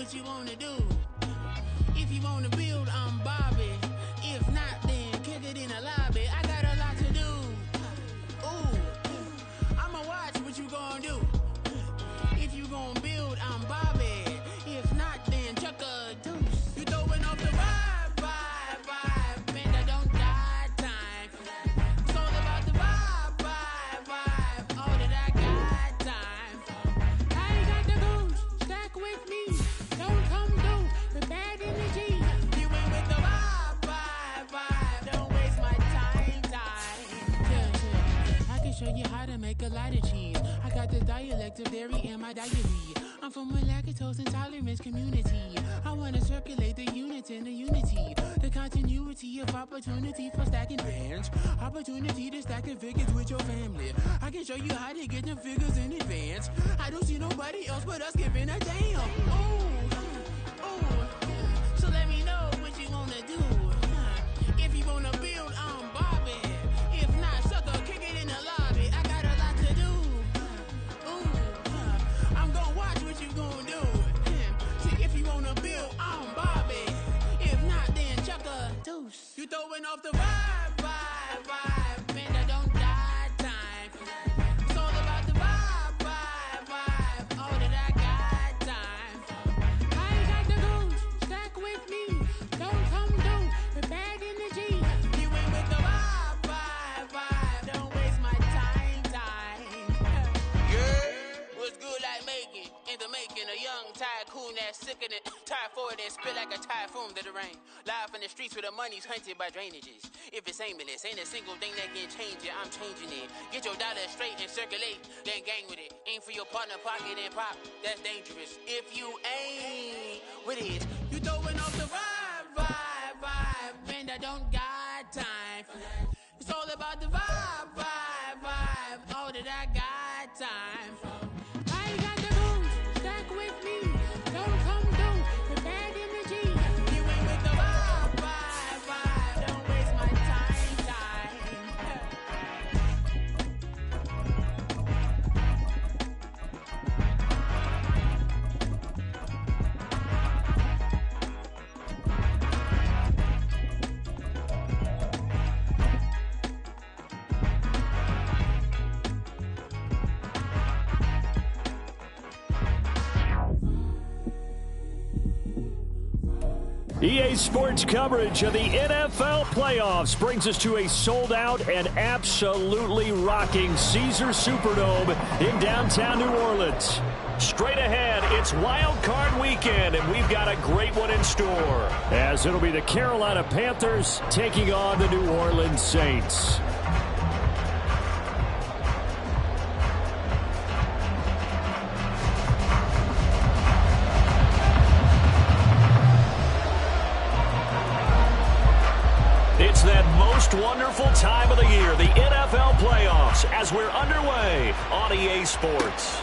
what you wanna do. If you wanna build, I'm Bobby. If not, then kick it in the lobby. I got a lot to do. Ooh, I'ma watch what you gonna do. If you gonna build, I'm Bobby. If not, then chuck a deuce. You throwing off the vibe, vibe, vibe. Man, I don't got time for that. It's all about the vibe, vibe, vibe. All that I got time for. I ain't got the goose. Stack with me. Don't come through with bad energy. You ain't with the vibe, vibe, vibe. Don't waste my time. Yeah. I can show you how to make a lot of cheese. I got the dialect of dairy in my diary. I'm from a lactose intolerance community. I wanna circulate the units in the unity. The continuity of opportunity for stacking bands. Opportunity to stack the figures with your family. I can show you how to get them figures in advance. I don't see nobody else but us giving a damn. Ooh. So let me know what you wanna do. If you wanna build, I'm Bobby. If not, sucker, kick it in the lobby. I got a lot to do. I'm gonna watch what you gonna do. See, if you wanna build, I'm Bobby. If not, then chuck a deuce. You throwing off the vibe, vibe, vibe. Man, I don't got time for that. It's all about the vibe, vibe, vibe. All that I got time for. I ain't got the goose. Stack with me. Don't come through with bad energy. You ain't with the vibe, vibe, vibe. Don't waste my time. Yeah, what's good like making? In the making, a young tycoon that's sickening. Tie forward and spit like a typhoon to the rain. Live in the streets where the money's hunted by drainages. If it's aimless, ain't a single thing that can change it. I'm changing it. Get your dollar straight and circulate, then gang with it. Aim for your partner, pocket and pop. That's dangerous. If you ain't with it, you throwing off the vibe, vibe, vibe. Man, I don't got time for that. It's all about the vibe, vibe, vibe. All that I got time for. I ain't got the goose. Stack with me. Don't come through with bad energy. You ain't with the vibe, vibe, vibe. Don't waste my time. EA Sports coverage of the NFL playoffs brings us to a sold-out and absolutely rocking Caesars Superdome in downtown New Orleans. Straight ahead, it's Wild Card Weekend, and we've got a great one in store, as it'll be the Carolina Panthers taking on the New Orleans Saints. It's that most wonderful time of the year, the NFL playoffs, as we're underway on EA Sports.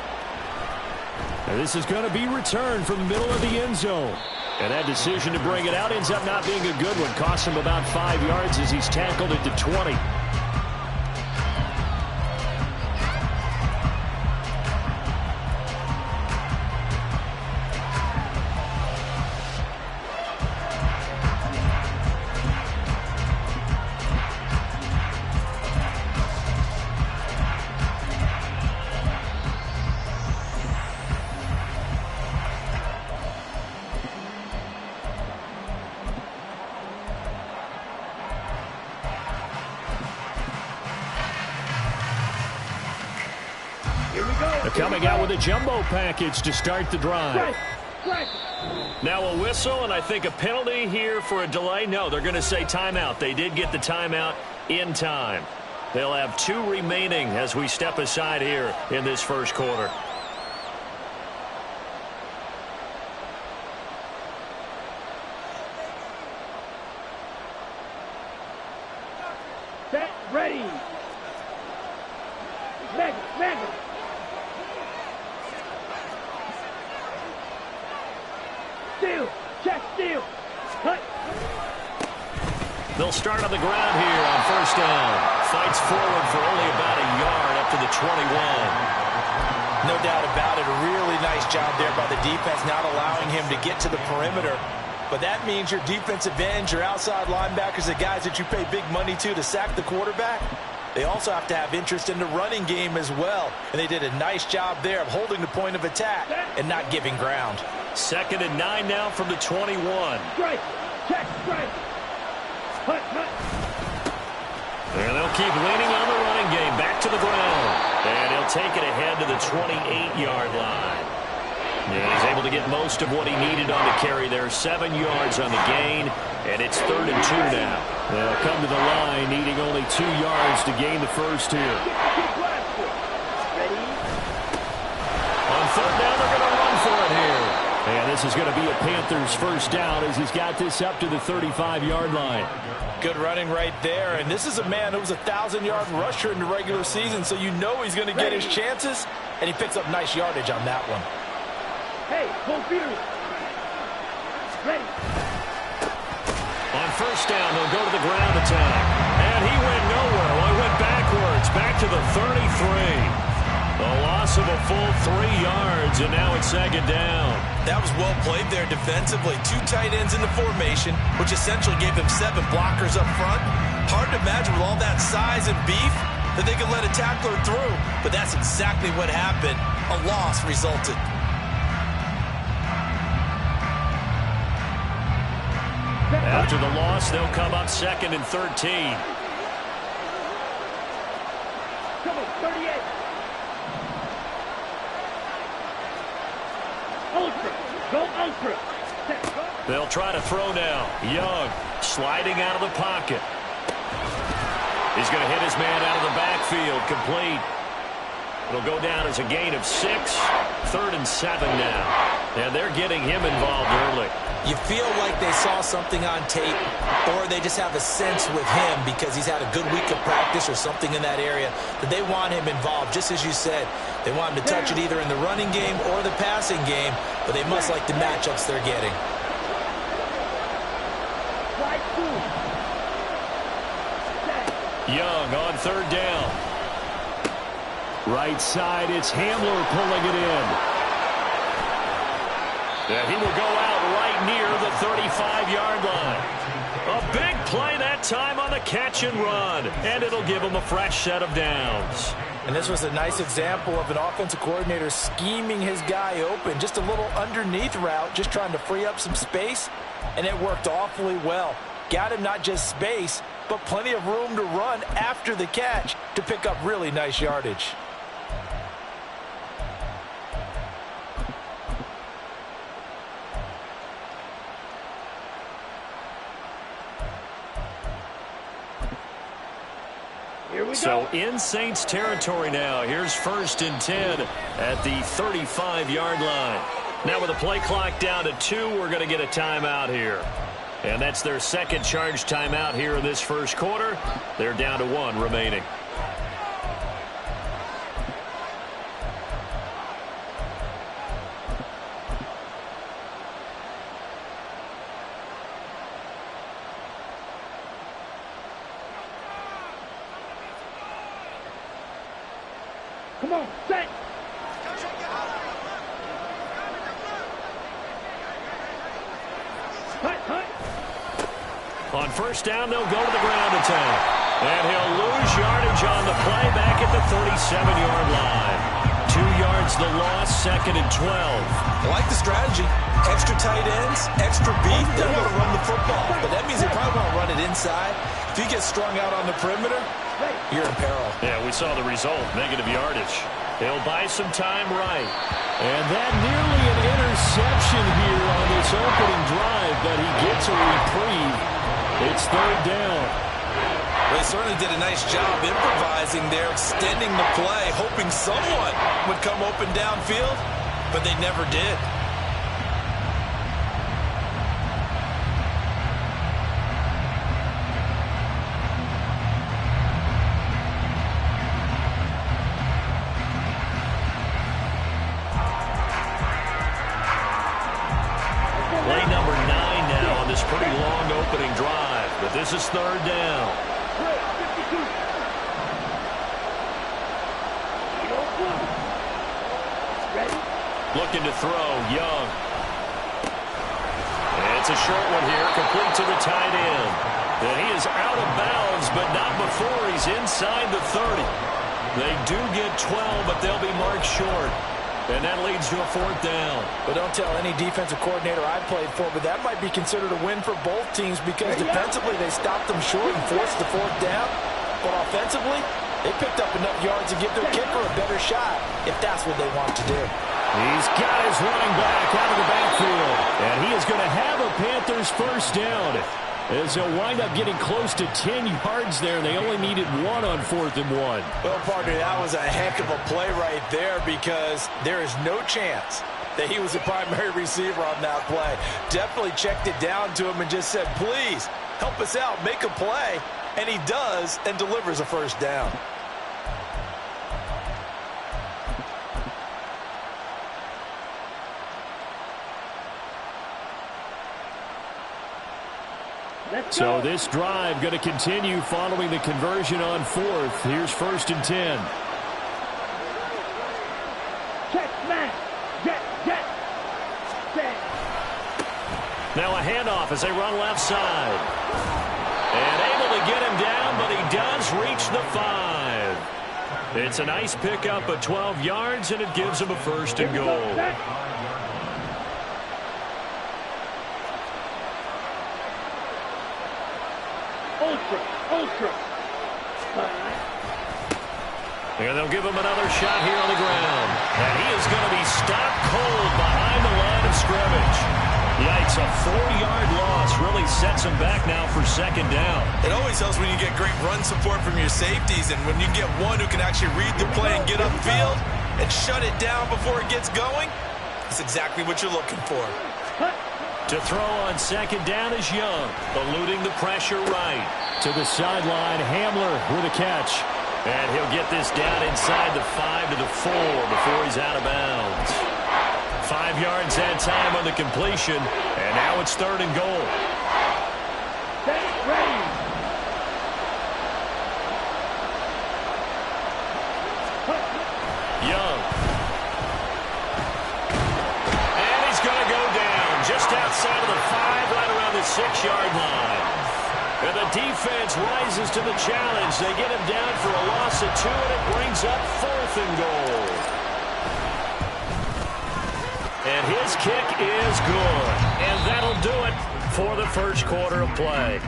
And this is going to be returned from the middle of the end zone. And that decision to bring it out ends up not being a good one. Costs him about 5 yards as he's tackled at the 20. Coming out with a jumbo package to start the drive. Now a whistle, and I think a penalty here for a delay. No, they're going to say timeout. They did get the timeout in time. They'll have 2 remaining as we step aside here in this first quarter. Set, ready. Mega. Steal, cut. They'll start on the ground here on first down. Fights forward for only about a yard up to the 21. No doubt about it. A really nice job there by the defense, not allowing him to get to the perimeter. But that means your defensive ends, your outside linebackers, the guys that you pay big money to sack the quarterback, they also have to have interest in the running game as well. And they did a nice job there of holding the point of attack and not giving ground. 2nd and 9 now from the 21. Strike. Check. Strike. Hut. And they'll keep leaning on the running game. Back to the ground. And he'll take it ahead to the 28-yard line. Yeah, he's able to get most of what he needed on the carry there. 7 yards on the gain. And it's 3rd and 2 now. They'll come to the line needing only 2 yards to gain the first here. Ready? On 3rd down, they're going to run for it here. And this is going to be a Panthers first down as he's got this up to the 35-yard line. Good running right there. And this is a man who was a 1,000-yard rusher in the regular season, so you know he's going to get his chances. And he picks up nice yardage on that one. Hey, both feeders. Ready. On 1st down, they'll go to the ground attack. And he went nowhere. Well, he went backwards, back to the 33. A loss of a full 3 yards, and now it's 2nd down. That was well played there defensively. 2 tight ends in the formation, which essentially gave them 7 blockers up front. Hard to imagine with all that size and beef that they could let a tackler through. But that's exactly what happened. A loss resulted. After the loss, they'll come up 2nd and 13. Come on, 38. Ultra. Go ultra. Set. Go. They'll try to throw now. Young sliding out of the pocket. He's going to hit his man out of the backfield. Complete. It'll go down as a gain of 6. 3rd and 7 now. And they're getting him involved early. You feel like they saw something on tape, or they just have a sense with him because he's had a good week of practice or something in that area that they want him involved. Just as you said, they want him to touch it either in the running game or the passing game, but they must like the matchups they're getting. Young on 3rd down. Right side, it's Hamler pulling it in. And he will go out right near the 35-yard line. A big play that time on the catch and run. And it'll give him a fresh set of downs. And this was a nice example of an offensive coordinator scheming his guy open. Just a little underneath route, just trying to free up some space. And it worked awfully well. Got him not just space, but plenty of room to run after the catch to pick up really nice yardage. So in Saints territory now. Here's 1st and 10 at the 35-yard line. Now with the play clock down to 2, we're going to get a timeout here. And that's their 2nd charge timeout here in this 1st quarter. They're down to 1 remaining. Come on, set. Hut. On 1st down, they'll go to the ground attack. And he'll lose yardage on the play back at the 37-yard line. 2 yards the loss, 2nd and 12. I like the strategy. Extra tight ends, extra beef. They're going to run the football. But that means they probably want to run it inside. If you get strung out on the perimeter, you're in peril. Yeah, we saw the result, negative yardage. He'll buy some time right. And that nearly an interception here on this opening drive, but he gets a reprieve. It's 3rd down. Well, they certainly did a nice job improvising there, extending the play, hoping someone would come open downfield, but they never did. Play number 9 now on this pretty long opening drive, but this is 3rd down. Looking to throw, Young. It's a short one here, complete to the tight end. And he is out of bounds, but not before he's inside the 30. They do get 12, but they'll be marked short. And that leads to a 4th down. But don't tell any defensive coordinator I played for, but that might be considered a win for both teams because defensively they stopped them short and forced the 4th down. But offensively, they picked up enough yards to give their kicker a better shot if that's what they want to do. He's got his running back out of the backfield. And he is going to have a Panthers 1st down. As they'll wind up getting close to 10 yards there. They only needed 1 on 4th and 1. Well, partner, that was a heck of a play right there because there is no chance that he was a primary receiver on that play. Definitely checked it down to him and just said, please, help us out, make a play. And he does and delivers a 1st down. So this drive going to continue following the conversion on 4th. Here's 1st and 10. Check, smash. Jet. Set. Now a handoff as they run left side. And able to get him down, but he does reach the 5. It's a nice pickup of 12 yards, and it gives him a 1st and goal. Ultra. And they'll give him another shot here on the ground. And he is going to be stopped cold behind the line of scrimmage. Yikes, a 4-yard loss really sets him back now for 2nd down. It always helps when you get great run support from your safeties, and when you get one who can actually read the play and get upfield and shut it down before it gets going, that's exactly what you're looking for. To throw on 2nd down is Young, eluding the pressure right. To the sideline, Hamler with a catch. And he'll get this down inside the 5 to the 4 before he's out of bounds. 5 yards that time on the completion, and now it's 3rd and goal. Ready. Young. And he's going to go down just outside of the 5, right around the 6-yard line. And the defense rises to the challenge. They get him down for a loss of 2, and it brings up 4th and goal. And his kick is good. And that'll do it for the 1st quarter of play.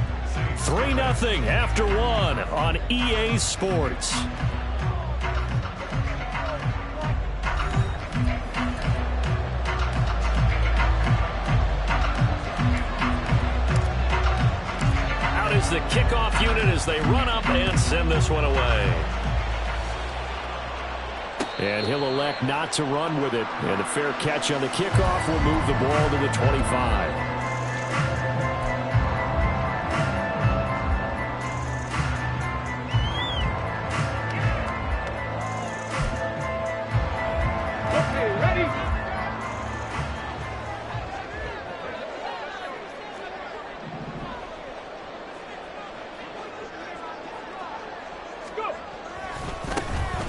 3-0 after 1 on EA Sports. Out is the kickoff unit as they run up and send this one away. And he'll elect not to run with it. And a fair catch on the kickoff will move the ball to the 25.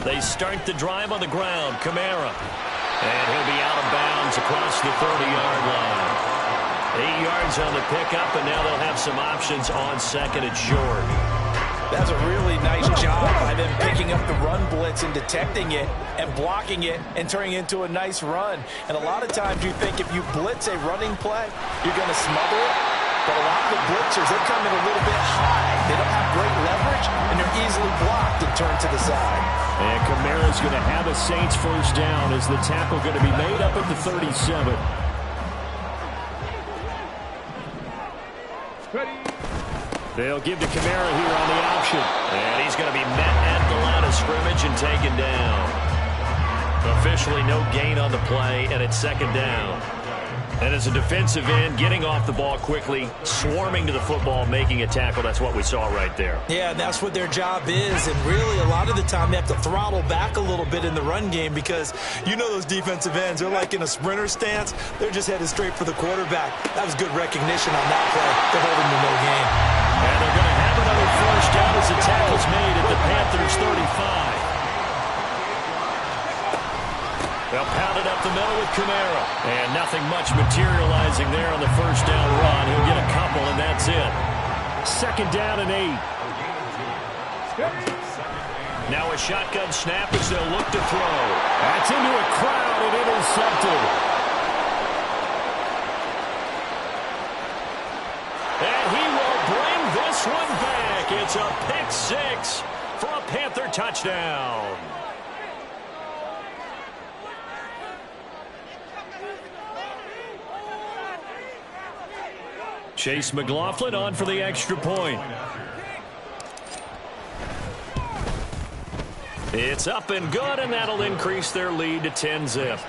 They start the drive on the ground. Kamara. And he'll be out of bounds across the 30-yard line. 8 yards on the pickup, and now they'll have some options on 2nd and short. That's a really nice job by them picking up the run blitz and detecting it and blocking it and turning it into a nice run. And a lot of times you think if you blitz a running play, you're going to smother it. But a lot of the blitzers, they come in a little bit high. They don't have great leverage, and they're easily blocked and turned to the side. And Kamara's going to have a Saints 1st down as the tackle going to be made up at the 37. They'll give to Kamara here on the option. And he's going to be met at the line of scrimmage and taken down. Officially no gain on the play, and it's 2nd down. And as a defensive end, getting off the ball quickly, swarming to the football, making a tackle, that's what we saw right there. Yeah, that's what their job is. And really, a lot of the time, they have to throttle back a little bit in the run game because you know those defensive ends, they're like in a sprinter stance. They're just headed straight for the quarterback. That was good recognition on that play to hold him to no gain. And they're going to have another 1st down as the tackle's made at the Panthers' 35. They'll pound it up the middle with Kamara. And nothing much materializing there on the first down run. He'll get a couple, and that's it. 2nd down and 8. Now a shotgun snap as they'll look to throw. That's into a crowd and intercepted. And he will bring this one back. It's a pick 6 for a Panther touchdown. Chase McLaughlin on for the extra point. It's up and good, and that'll increase their lead to 10-zip.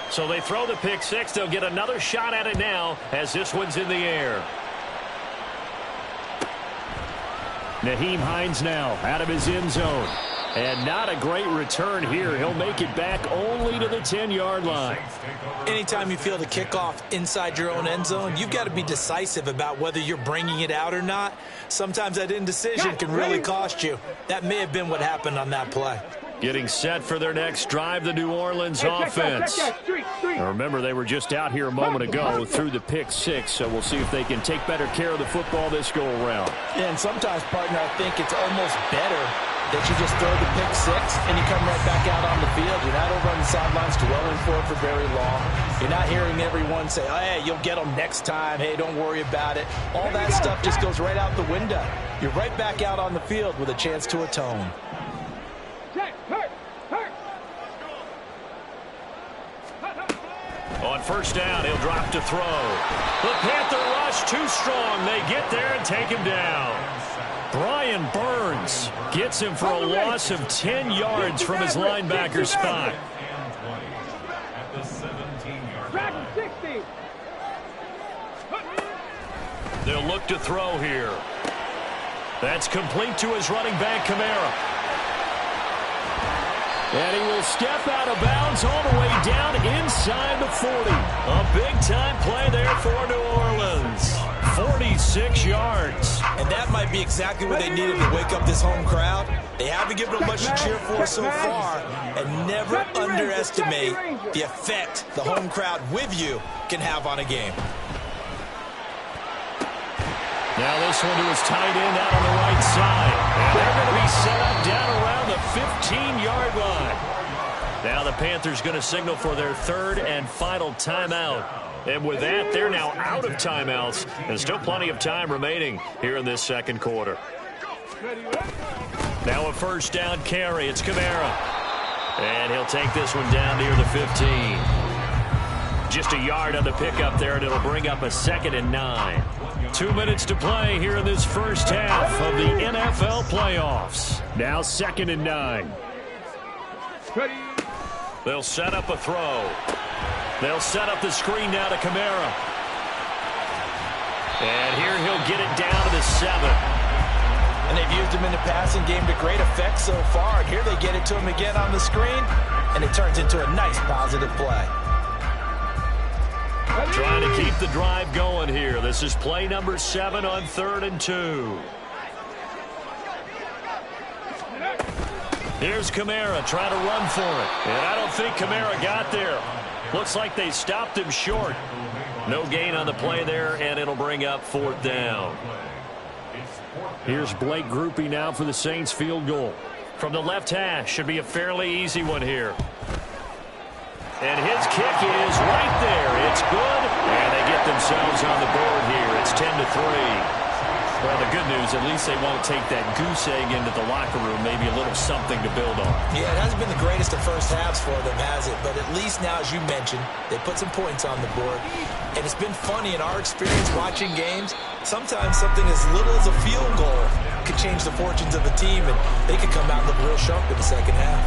So they throw the pick 6. They'll get another shot at it now as this one's in the air. Nyheim Hines now out of his end zone. And not a great return here. He'll make it back only to the 10-yard line. Anytime you feel the kickoff inside your own end zone, you've got to be decisive about whether you're bringing it out or not. Sometimes that indecision can really cost you. That may have been what happened on that play. Getting set for their next drive, the New Orleans offense. Now remember, they were just out here a moment ago through the pick 6, so we'll see if they can take better care of the football this go-around. Yeah, and sometimes, partner, I think it's almost better that you just throw the pick 6 and you come right back out on the field. You're not over on the sidelines dwelling for it for very long. You're not hearing everyone say, oh, hey, you'll get them next time. Hey, don't worry about it. All that stuff just goes right out the window. You're right back out on the field with a chance to atone. On first down, he'll drop to throw. The Panther rush too strong. They get there and take him down. Brian Burns gets him for a loss of 10 yards from his linebacker spot. They'll look to throw here. That's complete to his running back, Kamara. And he will step out of bounds all the way down inside the 40. A big-time play there for New Orleans. 46 yards. And that might be exactly what they needed to wake up this home crowd. They haven't given them much to cheer for so far. And never underestimate the effect the home crowd with you can have on a game. Now this one to his tight end out on the right side. And they're going to be set up down around the 15-yard line. Now the Panthers going to signal for their 3rd and final timeout. And with that, they're now out of timeouts. And still plenty of time remaining here in this second quarter. Now a first down carry. It's Kamara. And he'll take this one down near the 15. Just a yard on the pickup there, and it'll bring up a 2nd and 9. 2 minutes to play here in this first half of the NFL playoffs. Now 2nd and 9. They'll set up a throw. They'll set up the screen now to Kamara. And here he'll get it down to the 7. And they've used him in the passing game to great effect so far. And here they get it to him again on the screen, and it turns into a nice positive play. Trying to keep the drive going here. This is play number 7 on 3rd and 2. Here's Kamara trying to run for it. And I don't think Kamara got there. Looks like they stopped him short. No gain on the play there, and it'll bring up 4th down. Here's Blake Grupe now for the Saints field goal. From the left hash, should be a fairly easy one here. And his kick is right there. It's good, and they get themselves on the board here. It's 10-3. Well, the good news, at least they won't take that goose egg into the locker room. Maybe a little something to build on. Yeah, it hasn't been the greatest of first halves for them, has it? But at least now, as you mentioned, they put some points on the board. And it's been funny in our experience watching games. Sometimes something as little as a field goal could change the fortunes of a team, and they could come out and look real sharp in the second half.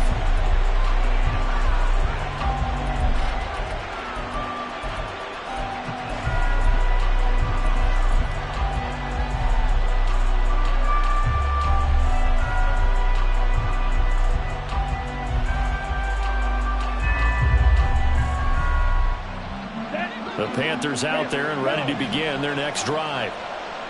The Panthers out there and ready to begin their next drive.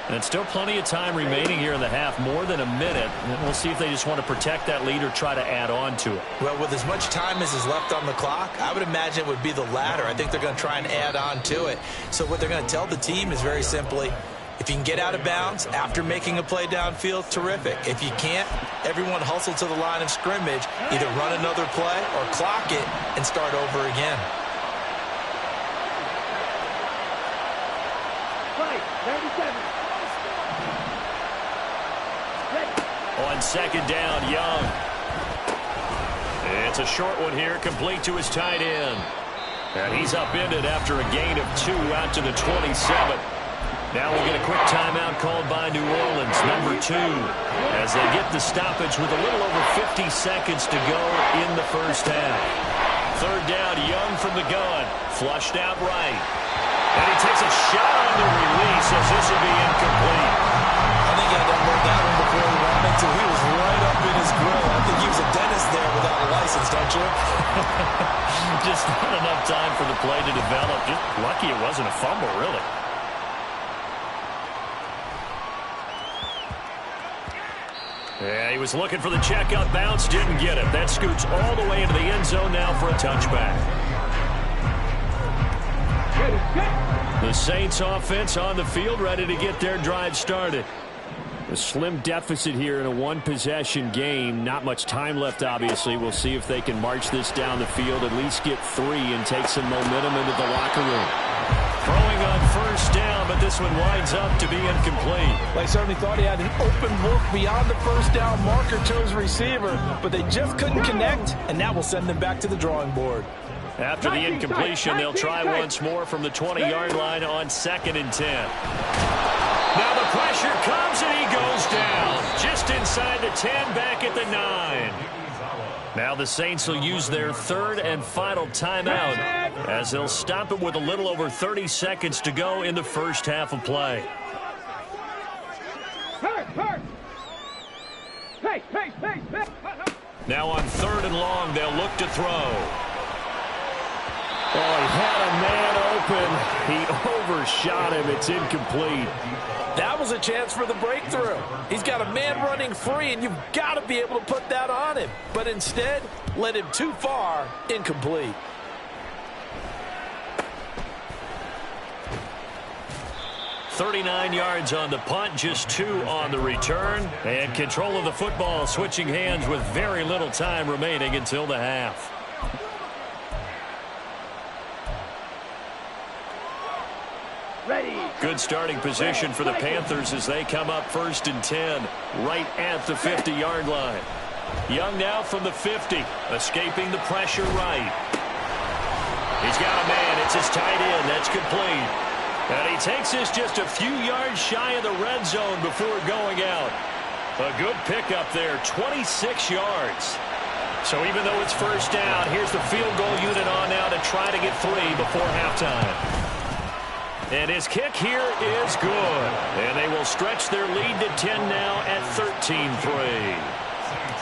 And still plenty of time remaining here in the half, more than a minute. And we'll see if they just want to protect that lead or try to add on to it. Well, with as much time as is left on the clock, I would imagine it would be the latter. I think they're going to try and add on to it. So what they're going to tell the team is very simply, if you can get out of bounds after making a play downfield, terrific. If you can't, everyone hustle to the line of scrimmage, either run another play or clock it and start over again. Play, 37. On second down, Young. It's a short one here, complete to his tight end. And he's upended after a gain of 2 out to the 27. Now we'll get a quick timeout called by New Orleans, number 2, as they get the stoppage with a little over 50 seconds to go in the first half. Third down, Young from the gun, flushed out right. And he takes a shot on the release as this will be incomplete. I think he had to unload that one before he ran into. He was right up in his grill. I think he was a dentist there without a license, don't you? Just not enough time for the play to develop. Just lucky it wasn't a fumble, really. Yeah, he was looking for the checkout bounce, didn't get it. That scoots all the way into the end zone now for a touchback. The Saints offense on the field, ready to get their drive started. A slim deficit here in a one-possession game. Not much time left, obviously. We'll see if they can march this down the field, at least get 3 and take some momentum into the locker room. Throwing on first down, but this one winds up to be incomplete. They certainly thought he had an open look beyond the first down marker to his receiver, but they just couldn't connect, and that will send them back to the drawing board. After the incompletion, they'll try once more from the 20-yard line on 2nd and 10. Now the pressure comes, and he goes down. Just inside the 10, back at the 9. Now the Saints will use their third and final timeout as they'll stop it with a little over 30 seconds to go in the first half of play. Now on 3rd and long, they'll look to throw. Oh, he had a man open. He overshot him. It's incomplete. That was a chance for the breakthrough. He's got a man running free, and you've got to be able to put that on him. But instead, led him too far, incomplete. "39 yards on the punt, just 2 on the return. And control of the football, switching hands with very little time remaining until the half. Ready. Good starting position for the Panthers as they come up 1st and 10, right at the 50-yard line. Young now from the 50, escaping the pressure right. He's got a man. It's his tight end. That's complete. And he takes this just a few yards shy of the red zone before going out. A good pickup there, 26 yards. So even though it's first down, here's the field goal unit on now to try to get 3 before halftime. And his kick here is good. And they will stretch their lead to 10 now at 13-3.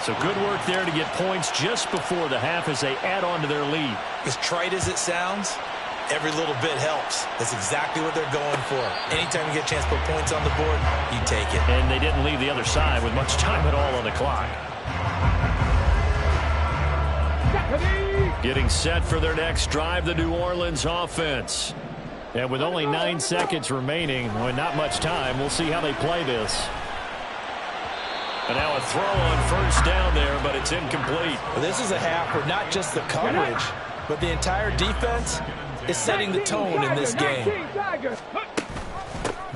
So good work there to get points just before the half as they add on to their lead. As trite as it sounds, every little bit helps. That's exactly what they're going for. Anytime you get a chance to put points on the board, you take it. And they didn't leave the other side with much time at all on the clock. Getting set for their next drive, the New Orleans offense. And with only 9 seconds remaining, with not much time, we'll see how they play this. And now a throw on first down there, but it's incomplete. Well, this is a half where not just the coverage, but the entire defense is setting the tone in this game.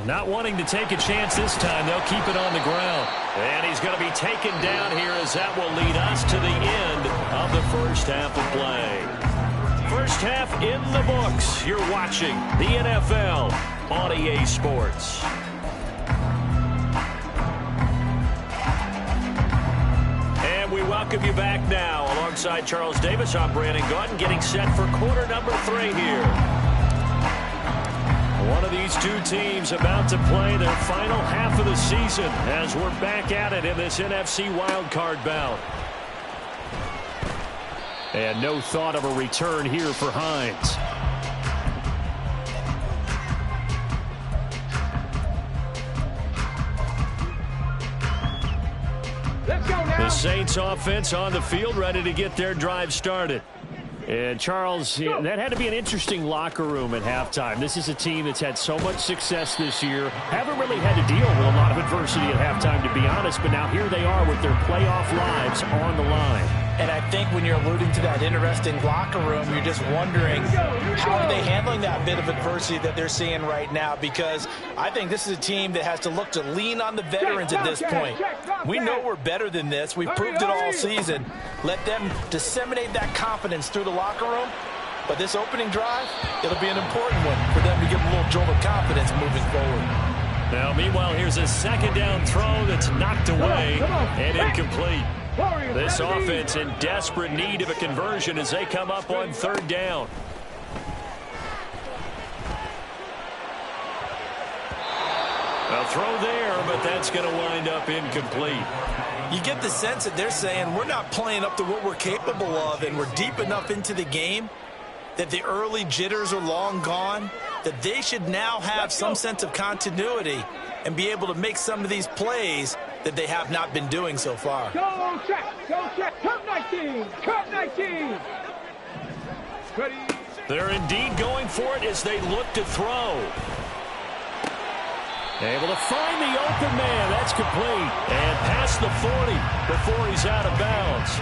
Not wanting to take a chance this time, they'll keep it on the ground. And he's going to be taken down here as that will lead us to the end of the first half of play. First half in the books. You're watching the NFL on EA Sports. And we welcome you back now. Alongside Charles Davis, I'm Brandon Gaudin, getting set for quarter number 3 here. One of these two teams about to play their final half of the season as we're back at it in this NFC wildcard bout. And no thought of a return here for Hines. The Saints offense on the field, ready to get their drive started. And Charles, that had to be an interesting locker room at halftime. This is a team that's had so much success this year. Haven't really had to deal with a lot of adversity at halftime, to be honest. But now here they are with their playoff lives on the line. And I think when you're alluding to that interesting locker room, you're just wondering how are they handling that bit of adversity that they're seeing right now, because I think this is a team that has to look to lean on the veterans at this point. We know we're better than this. We've proved it all season. Let them disseminate that confidence through the locker room. But this opening drive, it'll be an important one for them to give them a little jolt of confidence moving forward. Now, meanwhile, here's a second down throw that's knocked away and incomplete. This offense in desperate need of a conversion as they come up on third down. A throw there, but that's going to wind up incomplete. You get the sense that they're saying we're not playing up to what we're capable of, and we're deep enough into the game that the early jitters are long gone, that they should now have some sense of continuity and be able to make some of these plays that they have not been doing so far. Go check, Cup 19, Cup 19. Ready. They're indeed going for it as they look to throw. Able to find the open man. That's complete. And past the 40 before he's out of bounds.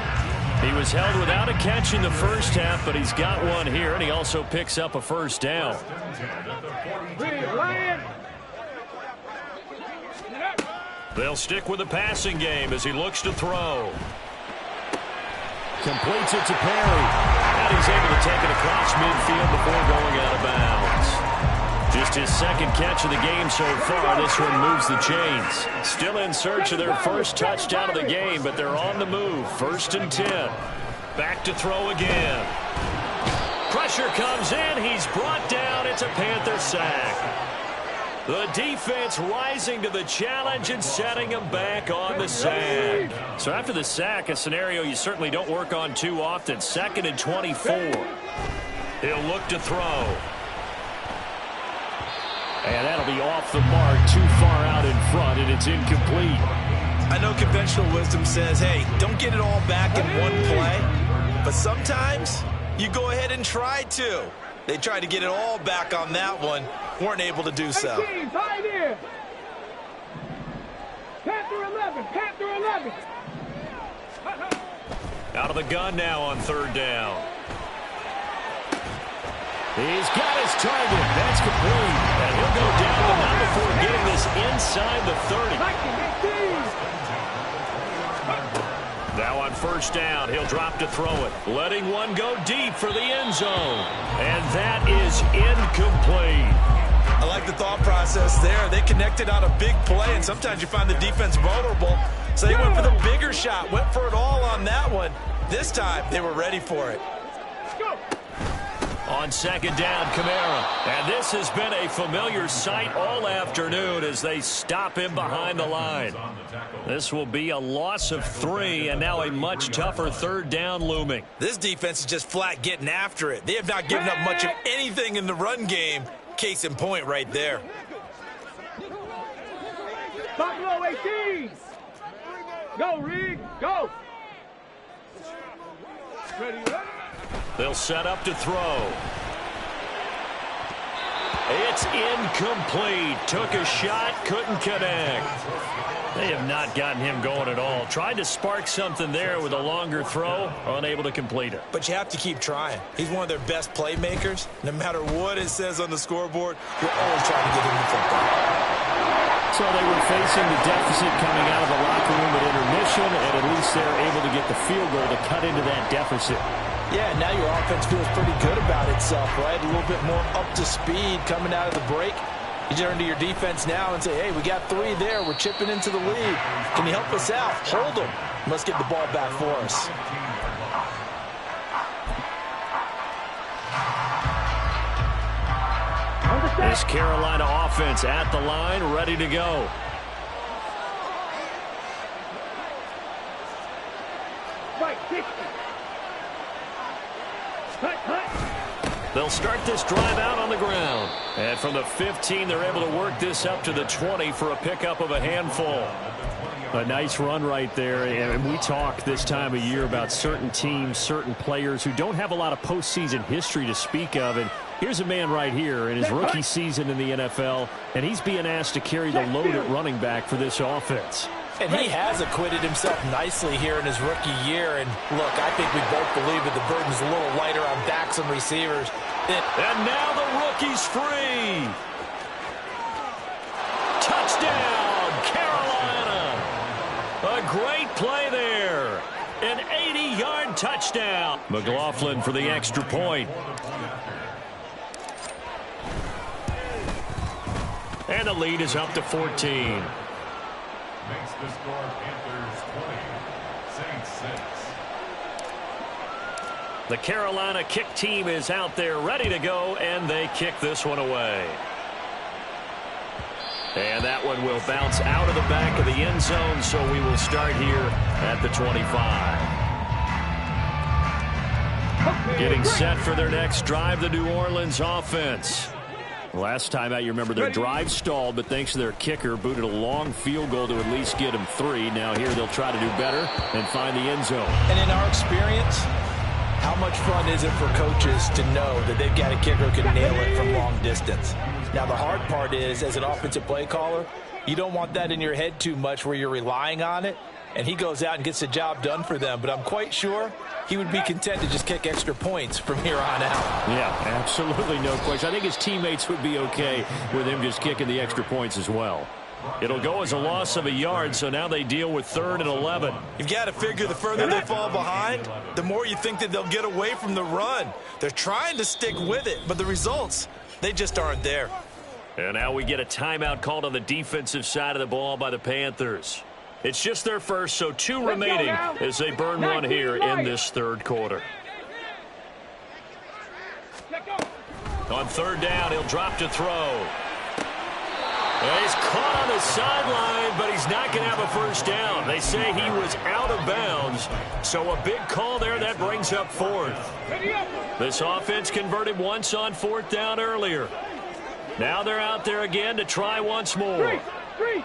He was held without a catch in the first half, but he's got one here, and he also picks up a first down. They'll stick with the passing game as he looks to throw. Completes it to Perry. And he's able to take it across midfield before going out of bounds. Just his second catch of the game so far. This one moves the chains. Still in search of their first touchdown of the game, but they're on the move. 1st and 10. Back to throw again. Pressure comes in. He's brought down. It's a Panther sack. The defense rising to the challenge and setting him back on the sack. So after the sack, a scenario you certainly don't work on too often. 2nd and 24. He'll look to throw. And that'll be off the mark, too far out in front, and it's incomplete. I know conventional wisdom says, hey, don't get it all back in one play. But sometimes you go ahead and try to. They tried to get it all back on that one. Weren't able to do so. Panther 11, Panther 11. Out of the gun now on 3rd down. He's got his target. That's complete. And he'll go down, but not before getting this inside the 30. Now on 1st down, he'll drop to throw it. Letting one go deep for the end zone. And that is incomplete. I like the thought process there. They connected on a big play, and sometimes you find the defense vulnerable. So they went for the bigger shot, went for it all on that one. This time, they were ready for it. On 2nd down, Kamara. And this has been a familiar sight all afternoon as they stop him behind the line. This will be a loss of 3, and now a much tougher 3rd down looming. This defense is just flat getting after it. They have not given up much of anything in the run game. Case in point right there. Buffalo 18. Go, Reed, go. Ready. They'll set up to throw. It's incomplete. Took a shot, couldn't connect. They have not gotten him going at all. Tried to spark something there with a longer throw, unable to complete it. But you have to keep trying. He's one of their best playmakers. No matter what it says on the scoreboard, you're always trying to get him the football. So they were facing the deficit coming out of the locker room at intermission, and at least they're able to get the field goal to cut into that deficit. Yeah, now your offense feels pretty good about itself, right? A little bit more up to speed coming out of the break. You turn to your defense now and say, hey, we got 3 there. We're chipping into the lead. Can you help us out? Hold them. Let's get the ball back for us. This Carolina offense at the line, ready to go. Right, 60. They'll start this drive out on the ground. And from the 15, they're able to work this up to the 20 for a pickup of a handful. A nice run right there, and we talk this time of year about certain teams, certain players who don't have a lot of postseason history to speak of, and here's a man right here in his rookie season in the NFL, and he's being asked to carry the load at running back for this offense. And he has acquitted himself nicely here in his rookie year, and look, I think we both believe that the burden's a little lighter on backs and receivers. And now the rookie's free. Touchdown, Carolina. A great play there. An 80-yard touchdown. McLaughlin for the extra point. And the lead is up to 14. Makes the score Panthers 20, Saints 6. The Carolina kick team is out there ready to go, and they kick this one away. And that one will bounce out of the back of the end zone, so we will start here at the 25. Getting set for their next drive, the New Orleans offense. Last time out, you remember their drive stalled, but thanks to their kicker, booted a long field goal to at least get them 3. Now here they'll try to do better and find the end zone. And in our experience, how much fun is it for coaches to know that they've got a kicker who can nail it from long distance? Now, the hard part is, as an offensive play caller, you don't want that in your head too much where you're relying on it, and he goes out and gets the job done for them. But I'm quite sure he would be content to just kick extra points from here on out. Yeah, absolutely no question. I think his teammates would be okay with him just kicking the extra points as well. It'll go as a loss of a yard, so now they deal with 3rd and 11. You've got to figure the further they fall behind, the more you think that they'll get away from the run. They're trying to stick with it, but the results, they just aren't there. And now we get a timeout called on the defensive side of the ball by the Panthers. It's just their first, so 2 remaining as they burn one here in this 3rd quarter. On 3rd down, he'll drop to throw. He's caught on the sideline, but he's not going to have a first down. They say he was out of bounds, so a big call there that brings up 4th. This offense converted once on 4th down earlier. Now they're out there again to try once more. Street.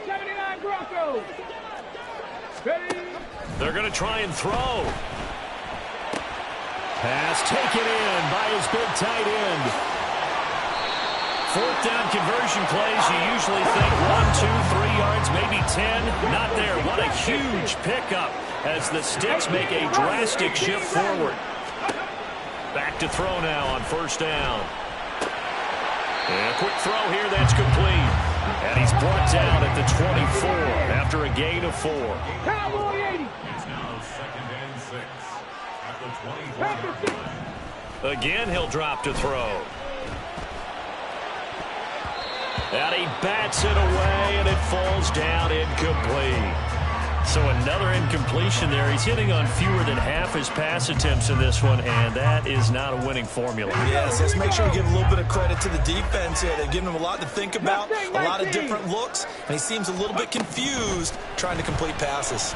79 Broncos. They're going to try and throw. Pass taken in by his big tight end. 4th down conversion plays, you usually think 1, 2, 3 yards, maybe 10. Not there. What a huge pickup as the Sticks make a drastic shift forward. Back to throw now on 1st down. And a quick throw here, that's complete. And he's brought down at the 24 after a gain of 4. Cowboy 80. It's now 2nd and 6 at the 20. Again, he'll drop to throw. And he bats it away, and it falls down incomplete. So another incompletion there. He's hitting on fewer than half his pass attempts in this one, and that is not a winning formula. Yes, let's make sure we give a little bit of credit to the defense here. They've given him a lot to think about, a lot of different looks, and he seems a little bit confused trying to complete passes.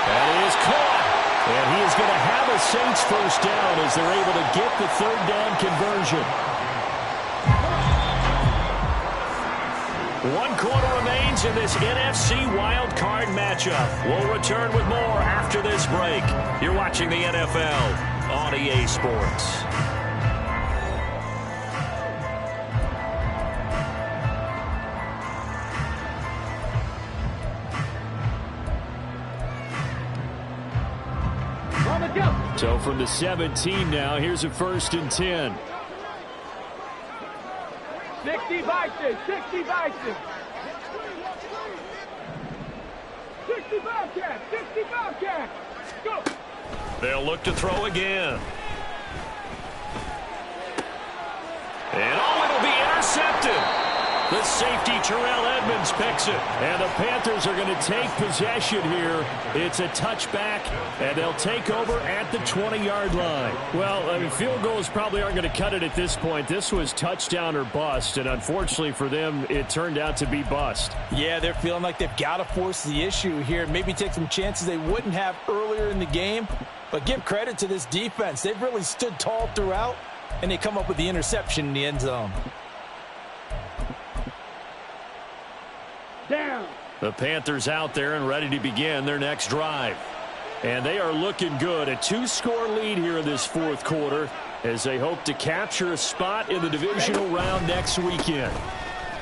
That is caught. And he is going to have a Saints first down as they're able to get the 3rd down conversion. 1 quarter remains in this NFC Wild Card matchup. We'll return with more after this break. You're watching the NFL on EA Sports. So from the 17 now, here's a 1st and 10. 60 Bison, 60 Bison. 60 Bobcats, 60 Bobcats. Go. They'll look to throw again. And it'll be intercepted. The safety Terrell Edmonds picks it. And the Panthers are going to take possession here. It's a touchback, and they'll take over at the 20-yard line. Well, I mean, field goals probably aren't going to cut it at this point. This was touchdown or bust, and unfortunately for them, it turned out to be bust. Yeah, they're feeling like they've got to force the issue here. Maybe take some chances they wouldn't have earlier in the game. But give credit to this defense. They've really stood tall throughout, and they come up with the interception in the end zone. Down. The Panthers out there and ready to begin their next drive. And they are looking good. A 2-score lead here in this fourth quarter as they hope to capture a spot in the divisional round next weekend.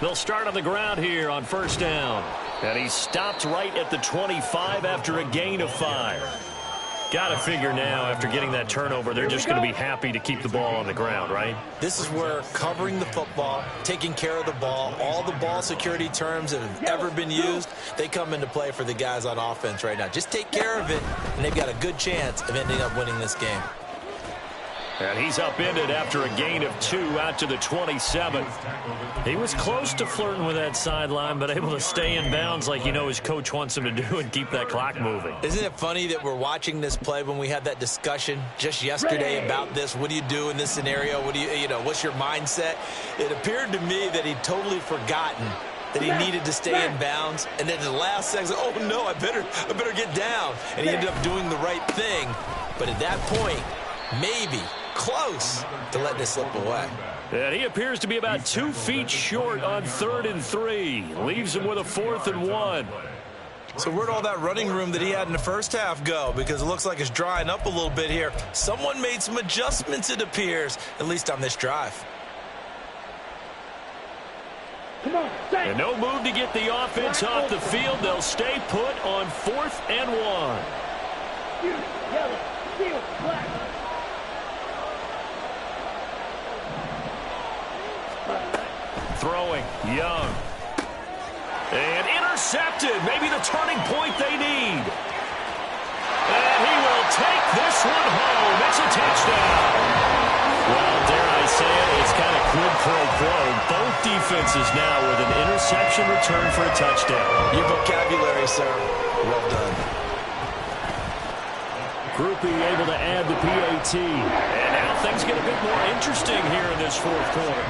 They'll start on the ground here on first down. And he stopped right at the 25 after a gain of 5. Got to figure now, after getting that turnover, they're just going to be happy to keep the ball on the ground, right? This is where covering the football, taking care of the ball, all the ball security terms that have ever been used, they come into play for the guys on offense right now. Just take care of it, and they've got a good chance of ending up winning this game. And he's upended after a gain of 2 out to the 27. He was close to flirting with that sideline, but able to stay in bounds like his coach wants him to do and keep that clock moving. Isn't it funny that we're watching this play when we had that discussion just yesterday about this? What do you do in this scenario? What do what's your mindset? It appeared to me that he'd totally forgotten that he needed to stay in bounds, and then in the last second, oh no, I better get down. And he ended up doing the right thing. But at that point, maybe close to letting it slip away. And he appears to be about 2 feet short on 3rd and 3. Leaves him with a 4th and 1. So where'd all that running room that he had in the first half go? Because it looks like it's drying up a little bit here. Someone made some adjustments, it appears, at least on this drive. Come on, and no move to get the offense off the field. They'll stay put on 4th and 1. Yellow, field, black. Throwing, Young. And intercepted. Maybe the turning point they need. And he will take this one home. It's a touchdown. Well, dare I say it, it's kind of quid pro quo. Both defenses now with an interception return for a touchdown. Your vocabulary, sir. Well done. Groupie able to add the PAT. And now things get a bit more interesting here in this fourth quarter.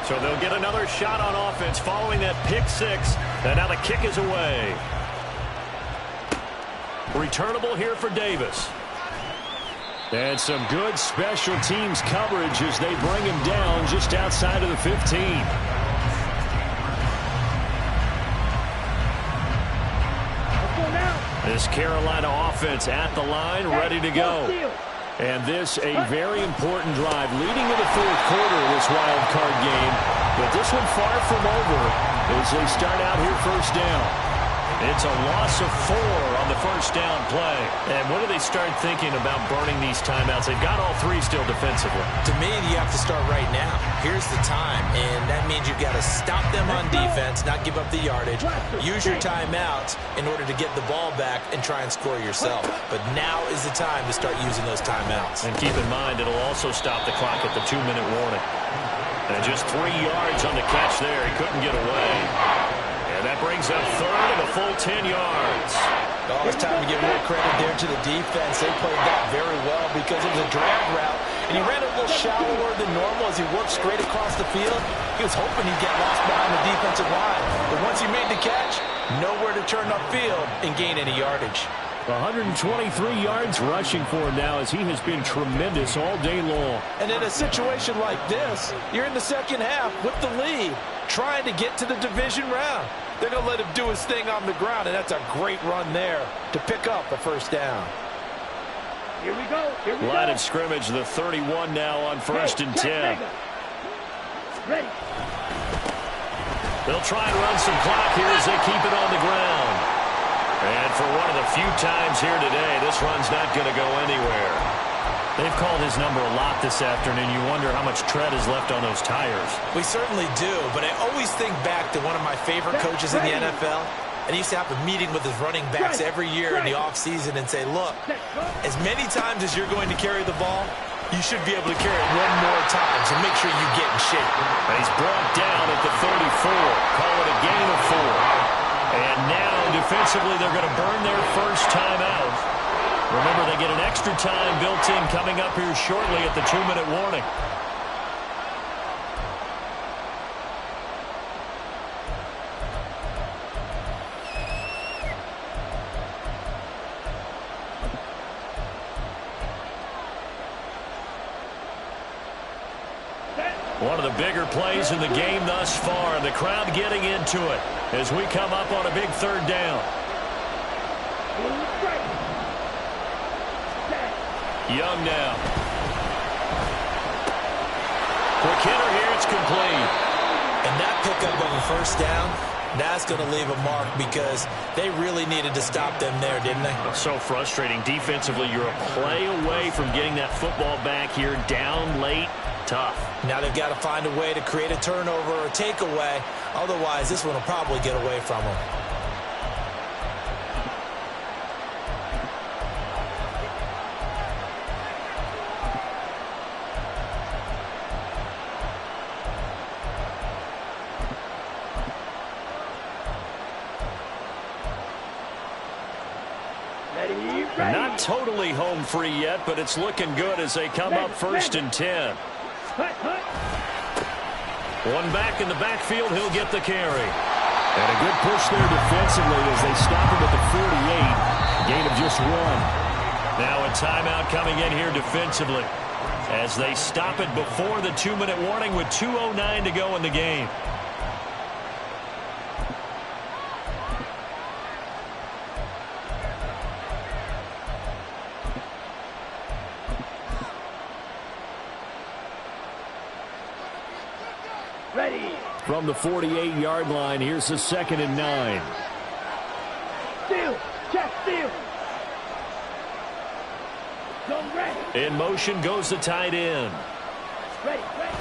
So they'll get another shot on offense following that pick 6. And now the kick is away. Returnable here for Davis. And some good special teams coverage as they bring him down just outside of the 15. This Carolina offense at the line, ready to go. And this a very important drive leading to the fourth quarter of this wild card game. But this one far from over as they start out here first down. It's a loss of 4 on the first down play. And what do they start thinking about burning these timeouts? They've got all 3 still defensively. To me, you have to start right now. Here's the time, and that means you've got to stop them on defense, not give up the yardage. Use your timeouts in order to get the ball back and try and score yourself. But now is the time to start using those timeouts. And keep in mind, it'll also stop the clock at the 2-minute warning. And just 3 yards on the catch there. He couldn't get away. And that brings up 3rd and a full 10 yards. Oh, it's time to give more credit there to the defense. They played that very well because it was a drag route. And he ran a little shallower than normal as he worked straight across the field. He was hoping he'd get lost behind the defensive line. But once he made the catch, nowhere to turn upfield and gain any yardage. 123 yards rushing for him now as he has been tremendous all day long. And in a situation like this, you're in the second half with the lead, trying to get to the division round. They're going to let him do his thing on the ground, and that's a great run there to pick up a first down. Here we go. Line of scrimmage, the 31 now on 1st and 10. Ready. They'll try and run some clock here as they keep it on the ground. And for one of the few times here today, this run's not going to go anywhere. They've called his number a lot this afternoon. You wonder how much tread is left on those tires. We certainly do, but I always think back to one of my favorite coaches in the NFL. And he used to have a meeting with his running backs every year in the offseason and say, look, as many times as you're going to carry the ball, you should be able to carry it one more time, so make sure you get in shape. And he's brought down at the 34. Call it a gain of 4. And now, defensively, they're going to burn their first timeout. Remember, they get an extra time built in coming up here shortly at the 2-minute warning. One of the bigger plays in the game thus far, and the crowd getting into it as we come up on a big 3rd down. Young now. Quick hitter here, it's complete. And that pickup of a first down, that's going to leave a mark because they really needed to stop them there, didn't they? So frustrating. Defensively, you're a play away from getting that football back here down late. Tough. Now they've got to find a way to create a turnover or a takeaway. Otherwise, this one will probably get away from them. Not totally home free yet, but it's looking good as they come up 1st and 10. One back in the backfield, he'll get the carry. And a good push there defensively as they stop him at the 48. Gain of just 1. Now a timeout coming in here defensively as they stop it before the 2-minute warning with 2:09 to go in the game. Ready. From the 48-yard line, here's the 2nd and 9. Steal. Check steal. Zone ready. In motion goes the tight end. Ready. Ready.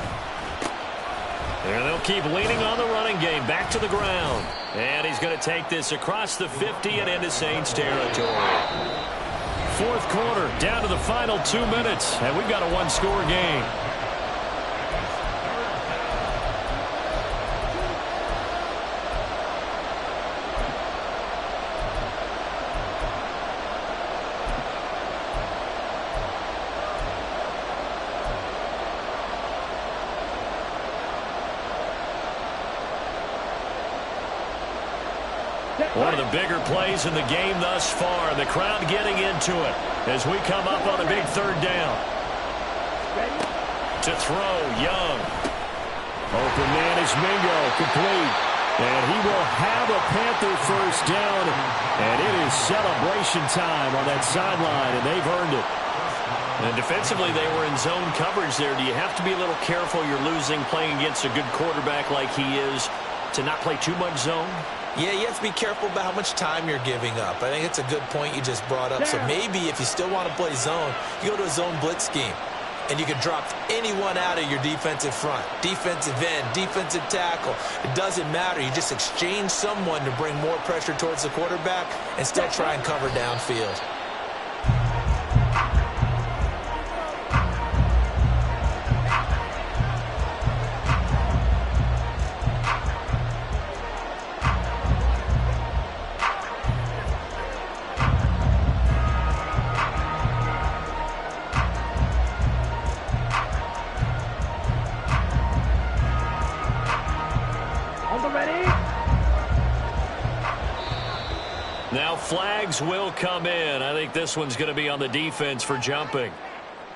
And they'll keep leaning on the running game. Back to the ground. And he's going to take this across the 50 and into Saints territory. 4th quarter, down to the final 2 minutes. And we've got a 1-score game. One of the bigger plays in the game thus far. The crowd getting into it as we come up on a big 3rd down. To throw, Young. Open man is Mingo, complete. And he will have a Panther first down. And it is celebration time on that sideline, and they've earned it. And defensively, they were in zone coverage there. Do you have to be a little careful? You're losing playing against a good quarterback like he is to not play too much zone? Yeah, you have to be careful about how much time you're giving up. I think it's a good point you just brought up. So maybe if you still want to play zone, you go to a zone blitz scheme. And you can drop anyone out of your defensive front. Defensive end, defensive tackle. It doesn't matter. You just exchange someone to bring more pressure towards the quarterback and still try and cover downfield. Now flags will come in. I think this one's going to be on the defense for jumping.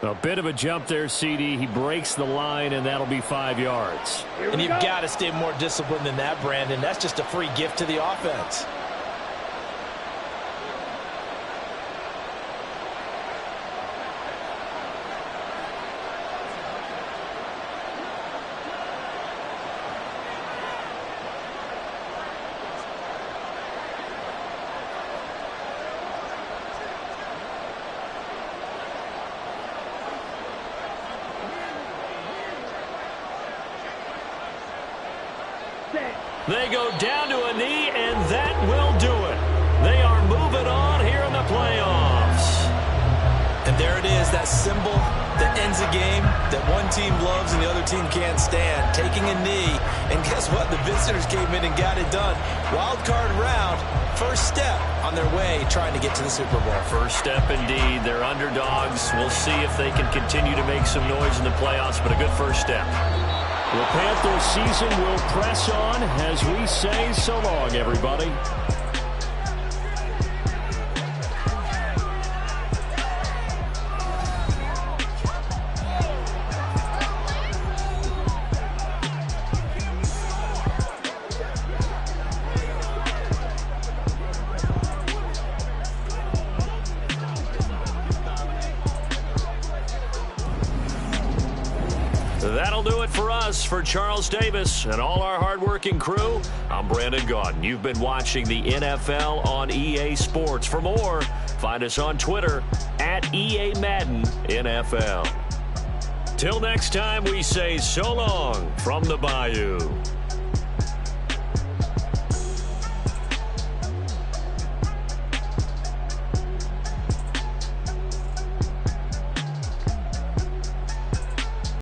A bit of a jump there, CD. He breaks the line, and that'll be 5 yards. And you've got to stay more disciplined than that, Brandon. That's just a free gift to the offense. They go down to a knee, and that will do it. They are moving on here in the playoffs. And there it is, that symbol that ends a game that one team loves and the other team can't stand. Taking a knee, and guess what? The visitors came in and got it done. Wild card round, first step on their way trying to get to the Super Bowl. First step indeed. They're underdogs. We'll see if they can continue to make some noise in the playoffs, but a good first step. The Panthers season will press on as we say so long, everybody. That'll do it for us. For Charles Davis and all our hardworking crew, I'm Brandon Gaudin. You've been watching the NFL on EA Sports. For more, find us on Twitter at EA Madden NFL. Till next time, we say so long from the Bayou.